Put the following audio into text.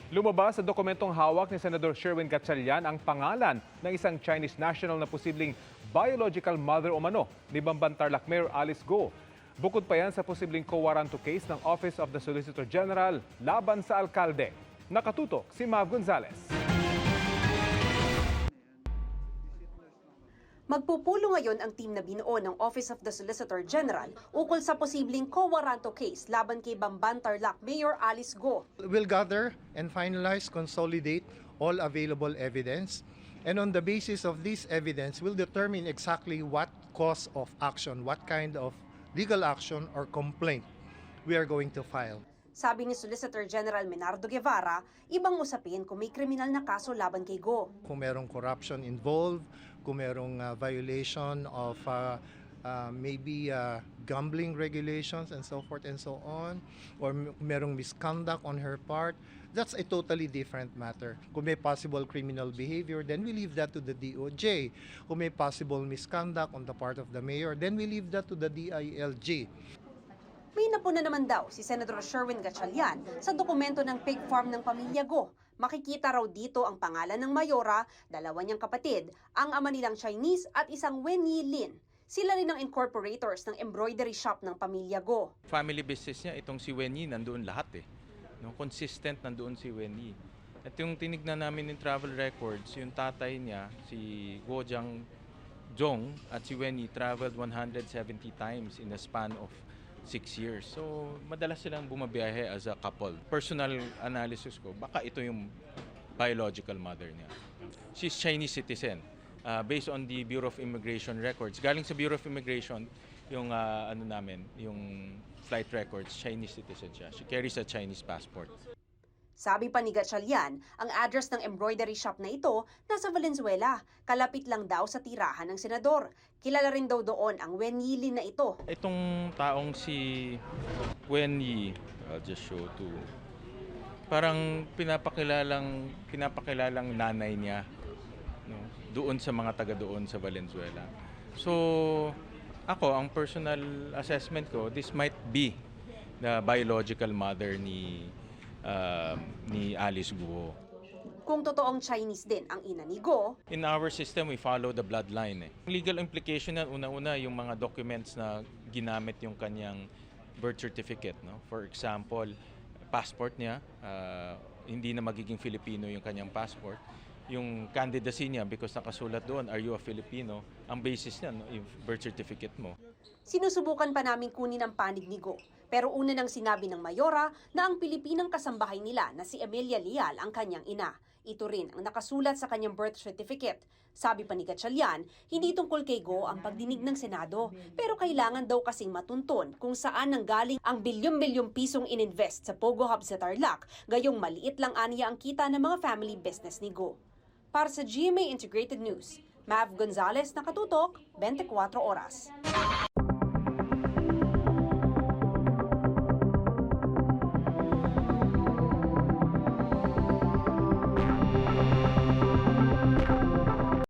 Lumabas sa dokumentong hawak ni Senador Sherwin Gatchalian ang pangalan ng isang Chinese national na posibleng biological mother umano ni Bamban Tarlac Mayor Alice Go. Bukod pa yan sa posibleng co-warranto case ng Office of the Solicitor General laban sa alkalde. Nakatutok si Mav Gonzalez. Magpupulo ngayon ang team na binuo ng Office of the Solicitor General ukol sa posibleng co-warranto case laban kay Bamban Tarlac Mayor Alice Go. We'll gather and finalize, consolidate all available evidence. And on the basis of this evidence, we'll determine exactly what cause of action, what kind of legal action or complaint we are going to file. Sabi ni Solicitor General Menardo Guevara, ibang usapin kung may kriminal na kaso laban kay Go. Kung merong corruption involved, kung merong violation of maybe gambling regulations and so forth and so on, or merong misconduct on her part, that's a totally different matter. Kung may possible criminal behavior, then we leave that to the DOJ. Kung may possible misconduct on the part of the mayor, then we leave that to the DILG. May napuna naman daw si Senador Sherwin Gatchalian sa dokumento ng pig farm ng pamilya Go. Makikita raw dito ang pangalan ng mayora, dalawa niyang kapatid, ang ama nilang Chinese at isang Wen Yi Lin. Sila rin ang incorporators ng embroidery shop ng pamilya Go. Family business niya, itong si Wen Yi, nandoon lahat eh. No, consistent nandoon si Wen Yi. At yung tinignan namin in travel records, yung tatay niya, si Guo Jiangjong at si Wen Yi traveled 170 times in a span of 6 years. So, madalas silang bumabiyahe as a couple. Personal analysis ko, baka ito yung biological mother niya. She's Chinese citizen. Based on the Bureau of Immigration records. Galing sa Bureau of Immigration, yung yung flight records, Chinese citizen siya. She carries a Chinese passport. Sabi pa ni Gatchalian, ang address ng embroidery shop na ito nasa Valenzuela. Kalapit lang daw sa tirahan ng senador. Kilala rin daw doon ang Wen Yi Lin na ito. Itong taong si Wen Yi, I'll just show to. Parang pinapakilalang nanay niya, no, doon sa mga taga doon sa Valenzuela. So, ako, ang personal assessment ko, this might be the biological mother ni Alice Guo. Kung totoong Chinese din ang ina ni Go, In our system, we follow the bloodline. Legal implication na una-una yung mga documents na ginamit yung kanyang birth certificate. No? For example, passport niya, hindi na magiging Filipino yung kanyang passport. Yung candidacy niya, because nakasulat doon, are you a Filipino? Ang basis niya, no, yung birth certificate mo. sinusubukan pa namin kunin ang panig ni Go. Pero una nang sinabi ng mayora na ang Pilipinang kasambahay nila na si Amelia Leal ang kanyang ina. Ito rin ang nakasulat sa kanyang birth certificate. Sabi pa ni Gatchalian, hindi tungkol kay Go ang pagdinig ng Senado. Pero kailangan daw kasing matuntun kung saan nanggaling ang bilyon-bilyong pisong ininvest sa Pogo Hub sa Tarlac, gayong maliit lang aniya ang kita ng mga family business ni Go. Para sa GMA Integrated News, Mav Gonzalez, Nakatutok, 24 Oras.